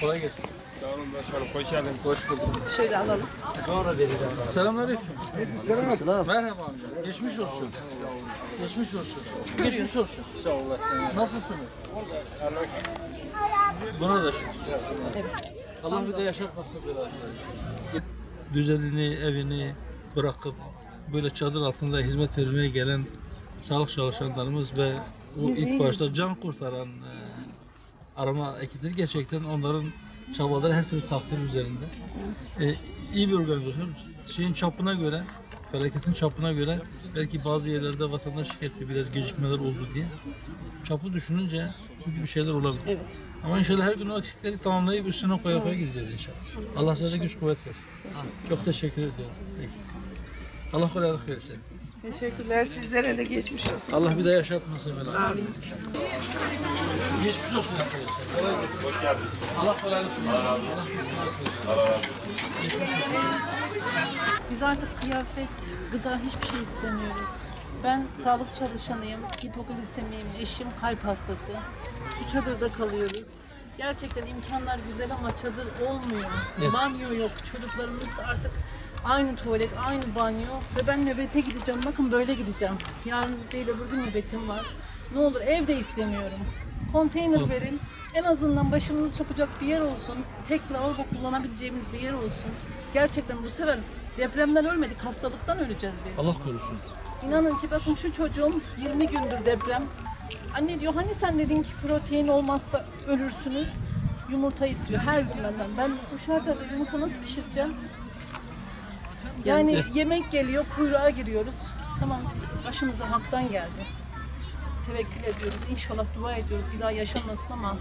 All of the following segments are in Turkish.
Kolay gelsin. Sağ olun başkanım. Hoş geldin. Hoş bulduk. Şöyle alalım. Sonra vereceğim. Selamünaleyküm. Selam. Merhaba amca. Geçmiş olsun. Geçmiş olsun. Geçmiş olsun. Sağ olasın. Nasılsınız? Buna da şükür. Allah bir de yaşatmasın böyle. Düzenini, evini bırakıp böyle çadır altında hizmet vermeye gelen sağlık çalışanlarımız ve o ilk başta can kurtaran arama ekipleri gerçekten onların çabaları her türlü takdir üzerinde. İyi bir organizasyon. Şeyin çapına göre, felaketin çapına göre belki bazı yerlerde vatandaş şikayetli biraz gecikmeler oldu diye. Çapı düşününce bir şeyler olabilir. Evet. Ama inşallah her gün o eksikleri tamamlayıp üstüne koya koya gideceğiz inşallah. Allah size güç kuvvet versin. Çok teşekkür ediyorum. Allah kolaylık versin. Teşekkürler. Sizlere de geçmiş olsun. Allah bir daha yaşatmasın böyle. Amin. Geçmiş olsun arkadaşlar. Kolay gelsin. Hoş geldiniz. Allah kolaylık versin. Biz artık kıyafet, gıda hiçbir şey istemiyoruz. Ben sağlık çalışanıyım, hipoglisemiyim, eşim kalp hastası. Şu çadırda kalıyoruz. Gerçekten imkanlar güzel ama çadır olmuyor. Evet. Banyo yok, çocuklarımız artık aynı tuvalet, aynı banyo. Ve ben nöbete gideceğim, bakın böyle gideceğim. Yarın değil öbür gün nöbetim var. Ne olur evde istemiyorum. Konteyner verin, en azından başımızı sokacak bir yer olsun. Tek lavabo kullanabileceğimiz bir yer olsun. Gerçekten bu sefer depremden ölmedik, hastalıktan öleceğiz biz. Allah korusun. İnanın ki bakın şu çocuğum 20 gündür deprem. Anne diyor hani sen dedin ki protein olmazsa ölürsünüz. Yumurta istiyor her gün benden. Ben bu şartlarda yumurta nasıl pişireceğim? Yani yemek geliyor, kuyruğa giriyoruz. Tamam biz başımıza haktan geldi. Tevekkül ediyoruz. İnşallah dua ediyoruz bir daha yaşanmasın ama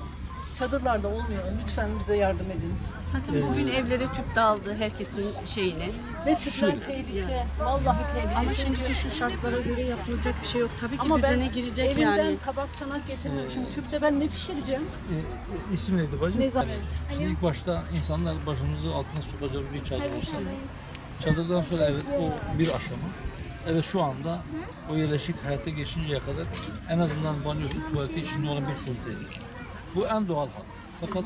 çadırlarda olmuyor. Lütfen bize yardım edin. Zaten bugün evlere tüp dağıldı herkesin şeyine. Ve tüpler tehlike. Vallahi tehlike. Ama şimdiki şu şartlara göre yapılacak bir şey yok. Tabii ki Ama ben düzene girecek evimden yani. tabak çanak getirmiyorum. Şimdi tüpte ben ne pişireceğim? İsim neydi bacım? Ne zaman? Şimdi ilk başta insanlar başımızı altına sokacak bir çadır olsa. Çadırdan sonra evet o bir aşama. Evet şu anda o yerleşik hayata geçinceye kadar en azından banyosu, tuvaleti içinde olan bir konteyner. Bu en doğal hal. Fakat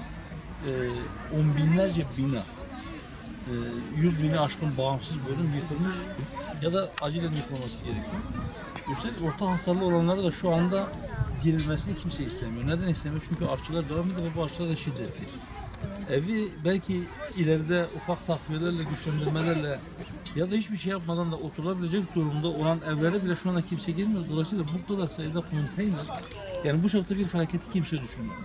on binlerce bina, 100 bini aşkın bağımsız bölüm yıkılmış ya da acilen yıkılması gerekiyor. Üstelik orta hasarlı olanları da şu anda girilmesini kimse istemiyor. Neden istemiyor? Çünkü artçılar devam ediyor ve bu artçılar da şiddetli. Evi belki ileride ufak takviyelerle, güçlendirmelerle ya da hiçbir şey yapmadan da oturulabilecek durumda olan evlere bile şu anda kimse girmiyor. Dolayısıyla bu kadar sayıda konteyner, yani bu şekilde bir felaketi kimse düşünmüyor.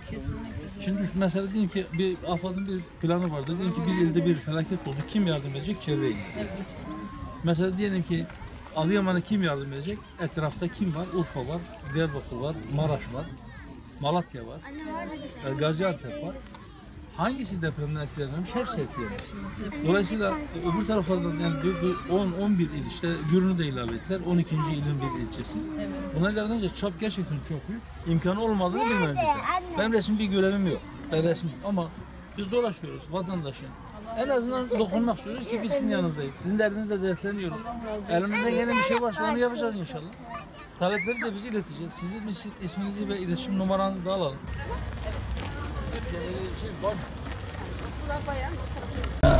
Şimdi mesela diyelim ki bir AFAD'ın bir planı vardı. Diyelim ki bir ilde bir felaket oldu. Kim yardım edecek? Çevre ilgi. Mesela diyelim ki Adıyaman'a kim yardım edecek? Etrafta kim var? Urfa var, Diyarbakır var, Maraş var, Malatya var, Gaziantep var. Hangisi depremden etkilenmemiş? Hepsi etkilenmiş. Dolayısıyla öbür taraflardan yani 10-11 il işte Gürün'ü de ilave ettiler. 12. ilin bir ilçesi. Bunlarla bence çap gerçekten çok büyük. İmkanı olmadığını bilmemiz lazım. Ben resmi bir görevim yok. Ben resmi ama biz dolaşıyoruz vatandaşın. En azından dokunmak istiyoruz ki biz sizin yanınızdayız. Sizin derdinizle dertleniyoruz. Elimizden gelen bir şey varsa onu yapacağız inşallah. Talepleri de biz ileteceğiz. Sizin isminizi ve iletişim numaranızı da alalım.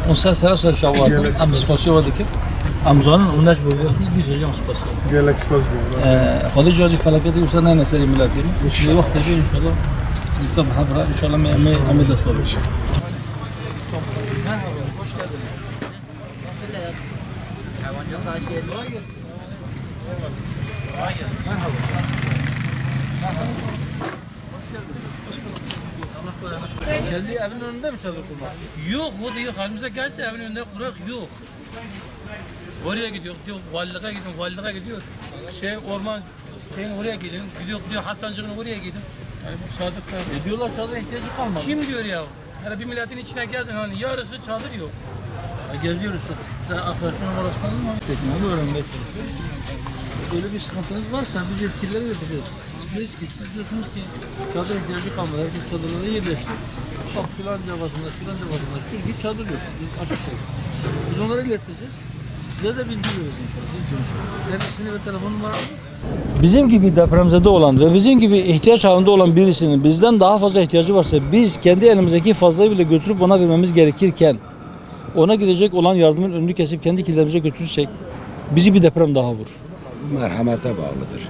On se sera sur le charbon. Am spasibo dikip. Am zonun undaş bölge bir hocam spasibo. Gelek spasibo. Hadi jozi felaketi yoksa ne neseri milatini. Bir vakit bir inşallah. Mutlaka habra inşallah me amel de olur. Merhaba, hoş geldiniz. Nasılsınız? Hayvancı sahibi kolay gelsin. Kolay gelsin. Merhaba. Kendi evin önünde mi çadır kurmak? Yok, o diyor halimize gelse evin önünde kurak yok. Oraya gidiyor, diyor valiliğe gidiyor. Orman şeyin oraya gidin, gidiyor Hasancık'ın oraya gidin. Yani bu sadıklar. Diyorlar çadıra ihtiyacı kalmadı. Kim diyor ya? Yani bir milletin içine gezin hani yarısı çadır yok. Geziyoruz da. Sen arkadaşın numarasını aldın mı? Teknoloji öğrenmeye çalışıyoruz. Böyle bir sıkıntınız varsa biz yetkilileri yapacağız. Diyoruz ki siz diyorsunuz ki çadır ihtiyacı kalmadı. Herkes çadırlara yerleşti. Bak filanca vatandaş diyor ki çadır yok. Biz açık koyduk. Biz onları ileteceğiz. Size de bilgi veririz inşallah. Senin ismini ve telefon numaranı Bizim gibi depremzede olan ve bizim gibi ihtiyaç halinde olan birisinin bizden daha fazla ihtiyacı varsa biz kendi elimizdeki fazlayı bile götürüp ona vermemiz gerekirken ona gidecek olan yardımın önünü kesip kendi killerimize götürürsek bizi bir deprem daha vurur. Merhamete bağlıdır.